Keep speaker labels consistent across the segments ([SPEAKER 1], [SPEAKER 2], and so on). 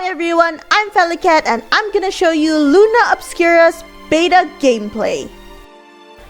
[SPEAKER 1] Hi everyone, I'm Felicat and I'm gonna show you Luna Obscura's beta gameplay.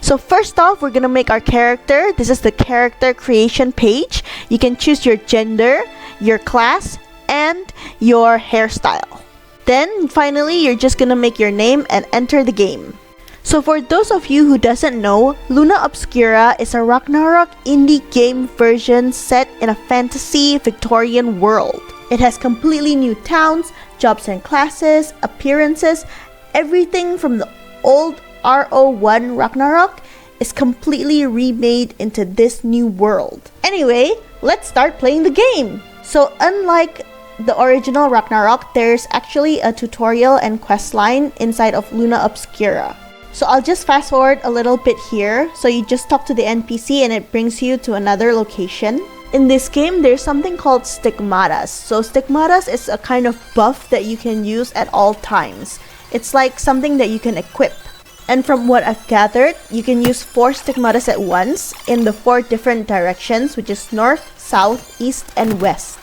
[SPEAKER 1] So first off, we're gonna make our character. This is the character creation page. You can choose your gender, your class, and your hairstyle. Then finally, you're just gonna make your name and enter the game. So for those of you who doesn't know, Luna Obscura is a Ragnarok indie game version set in a fantasy Victorian world. It has completely new towns, jobs and classes, appearances. Everything from the old RO1 Ragnarok is completely remade into this new world. Anyway, let's start playing the game. So unlike the original Ragnarok, there's actually a tutorial and quest line inside of Luna Obscura. So I'll just fast forward a little bit here. So you just talk to the NPC and it brings you to another location. In this game, there's something called stigmatas. So stigmatas is a kind of buff that you can use at all times. It's like something that you can equip. And from what I've gathered, you can use 4 stigmatas at once in the 4 different directions, which is north, south, east, and west.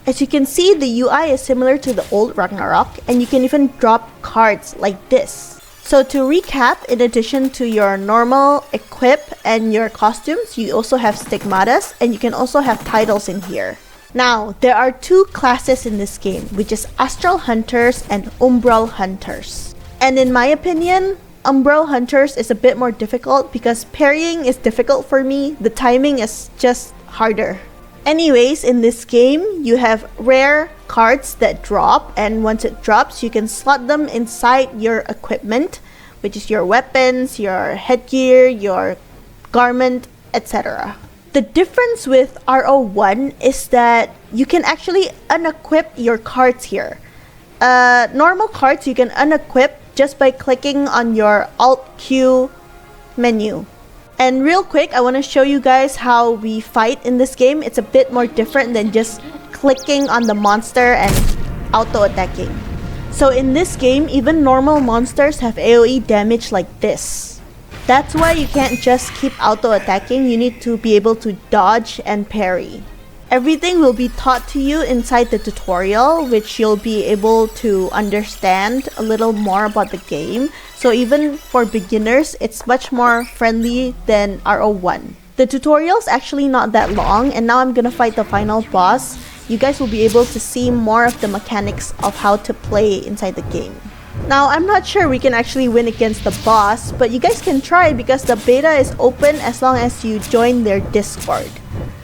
[SPEAKER 1] As you can see, the UI is similar to the old Ragnarok, and you can even drop cards like this. So to recap, in addition to your normal equip and your costumes, you also have stigmatas and you can also have titles in here. Now, there are 2 classes in this game, which is Astral Hunters and Umbral Hunters. And in my opinion, Umbral Hunters is a bit more difficult because parrying is difficult for me. The timing is just harder. Anyways, in this game, you have rare cards that drop, and once it drops, you can slot them inside your equipment, which is your weapons, your headgear, your garment, etc. The difference with RO1 is that you can actually unequip your cards here. Normal cards you can unequip just by clicking on your Alt-Q menu. And real quick, I want to show you guys how we fight in this game. It's a bit more different than just clicking on the monster and auto-attacking. So in this game, even normal monsters have AoE damage like this. That's why you can't just keep auto-attacking. You need to be able to dodge and parry. Everything will be taught to you inside the tutorial, which you'll be able to understand a little more about the game. So even for beginners, it's much more friendly than RO1. The tutorial's actually not that long, and now I'm gonna fight the final boss. You guys will be able to see more of the mechanics of how to play inside the game. Now, I'm not sure we can actually win against the boss, but you guys can try because the beta is open as long as you join their Discord.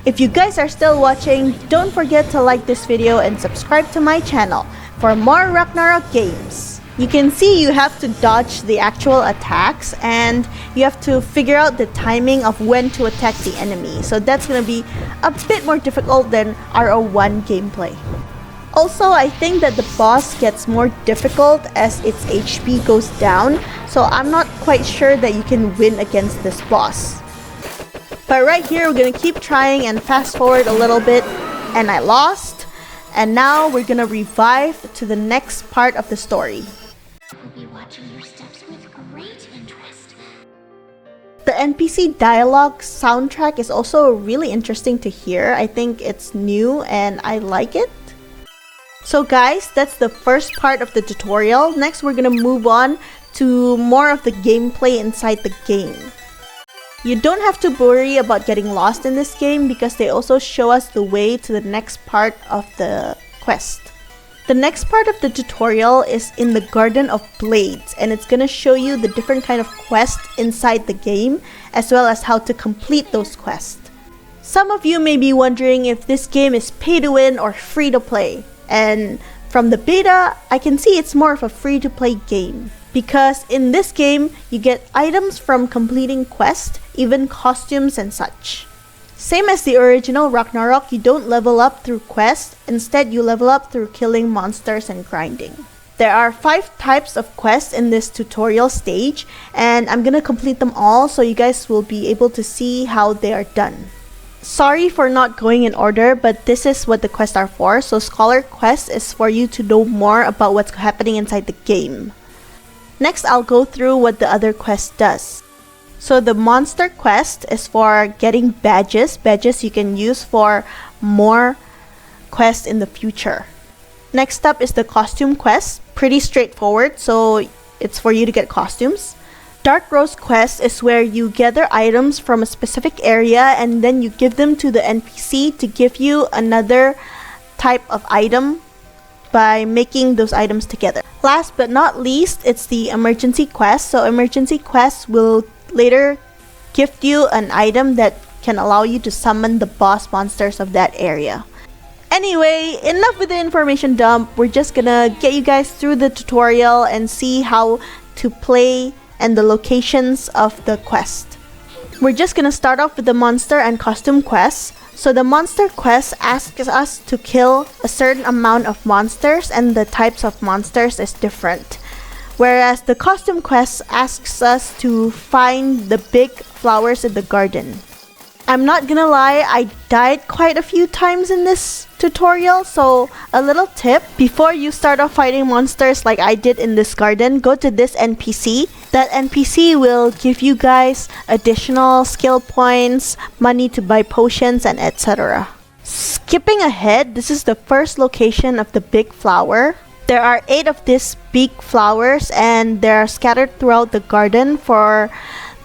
[SPEAKER 1] If you guys are still watching, don't forget to like this video and subscribe to my channel for more Ragnarok games. You can see you have to dodge the actual attacks and you have to figure out the timing of when to attack the enemy. So that's gonna be a bit more difficult than RO1 gameplay. Also, I think that the boss gets more difficult as its HP goes down, so I'm not quite sure that you can win against this boss. But right here, we're gonna keep trying and fast forward a little bit, and I lost. And now we're gonna revive to the next part of the story.
[SPEAKER 2] I'll be watching your steps with great interest.
[SPEAKER 1] The NPC dialogue soundtrack is also really interesting to hear. I think it's new and I like it. So guys, that's the first part of the tutorial. Next, we're gonna move on to more of the gameplay inside the game. You don't have to worry about getting lost in this game because they also show us the way to the next part of the quest. The next part of the tutorial is in the Garden of Blades, and it's gonna show you the different kind of quests inside the game as well as how to complete those quests. Some of you may be wondering if this game is pay to win or free to play. And from the beta, I can see it's more of a free-to-play game. Because in this game, you get items from completing quests, even costumes and such. Same as the original Ragnarok, you don't level up through quests, instead you level up through killing monsters and grinding. There are 5 types of quests in this tutorial stage, and I'm gonna complete them all so you guys will be able to see how they are done. Sorry for not going in order, but this is what the quests are for. So Scholar Quest is for you to know more about what's happening inside the game. Next, I'll go through what the other quest does. So the Monster Quest is for getting badges. Badges you can use for more quests in the future. Next up is the costume quest. Pretty straightforward, so it's for you to get costumes. Dark Rose quest is where you gather items from a specific area and then you give them to the NPC to give you another type of item by making those items together. Last but not least, it's the emergency quest. So emergency quest will later gift you an item that can allow you to summon the boss monsters of that area. Anyway, enough with the information dump. We're just gonna get you guys through the tutorial and see how to play and the locations of the quest. We're just gonna start off with the monster and costume quests. So the monster quest asks us to kill a certain amount of monsters and the types of monsters is different. Whereas the costume quest asks us to find the big flowers in the garden. I'm not gonna lie, I died quite a few times in this tutorial, so a little tip, before you start off fighting monsters like I did in this garden, go to this NPC. That NPC will give you guys additional skill points, money to buy potions, and etc. Skipping ahead, this is the first location of the big flower. There are 8 of these big flowers and they're scattered throughout the garden for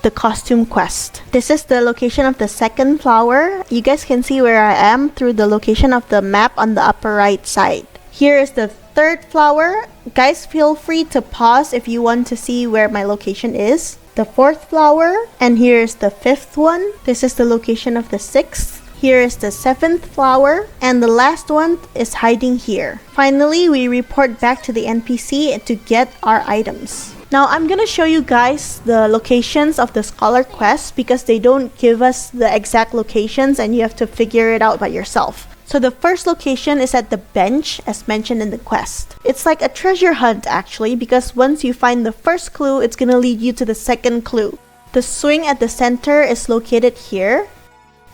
[SPEAKER 1] the costume quest. This is the location of the second flower. You guys can see where I am through the location of the map on the upper right side. Here is the third flower. Guys, feel free to pause if you want to see where my location is. The fourth flower, and here is the fifth one. This is the location of the sixth. Here is the 7th flower, and the last one is hiding here. Finally, we report back to the NPC to get our items. Now, I'm gonna show you guys the locations of the Scholar Quest because they don't give us the exact locations and you have to figure it out by yourself. So the first location is at the bench as mentioned in the quest. It's like a treasure hunt actually because once you find the first clue, it's gonna lead you to the second clue. The swing at the center is located here.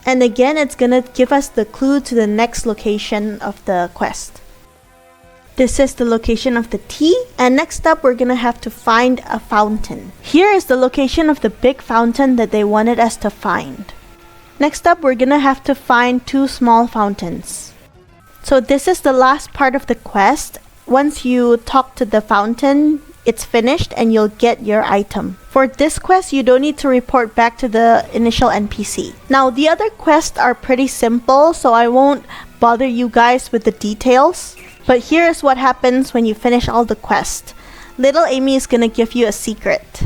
[SPEAKER 1] And again, it's gonna give us the clue to the next location of the quest. This is the location of the tea, and next up we're gonna have to find a fountain. Here is the location of the big fountain that they wanted us to find. Next up we're gonna have to find 2 small fountains. So this is the last part of the quest. Once you talk to the fountain, it's finished and you'll get your item. For this quest, you don't need to report back to the initial NPC. Now, the other quests are pretty simple, so I won't bother you guys with the details. But here is what happens when you finish all the quests. Little Amy is gonna give you a secret.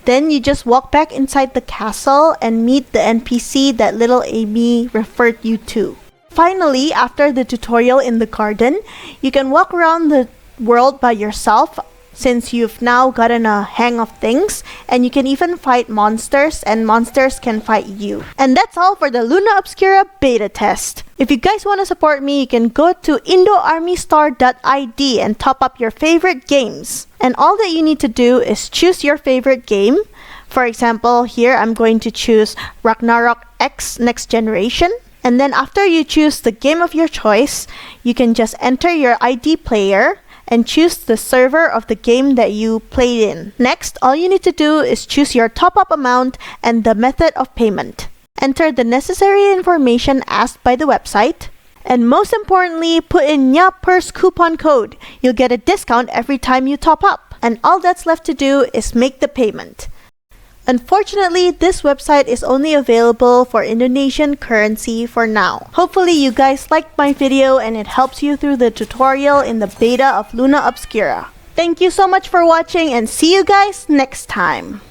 [SPEAKER 1] Then you just walk back inside the castle and meet the NPC that Little Amy referred you to. Finally, after the tutorial in the garden, you can walk around the world by yourself since you've now gotten a hang of things, and you can even fight monsters and monsters can fight you. And that's all for the Luna Obscura beta test. If you guys want to support me, you can go to indoarmystar.id and top up your favorite games. And all that you need to do is choose your favorite game. For example, here I'm going to choose Ragnarok X Next Generation. And then after you choose the game of your choice, you can just enter your ID player and choose the server of the game that you played in. Next, all you need to do is choose your top-up amount and the method of payment. Enter the necessary information asked by the website. And most importantly, put in NYAPERS coupon code. You'll get a discount every time you top up. And all that's left to do is make the payment. Unfortunately, this website is only available for Indonesian currency for now. Hopefully you guys liked my video and it helps you through the tutorial in the beta of Luna Obscura. Thank you so much for watching and see you guys next time!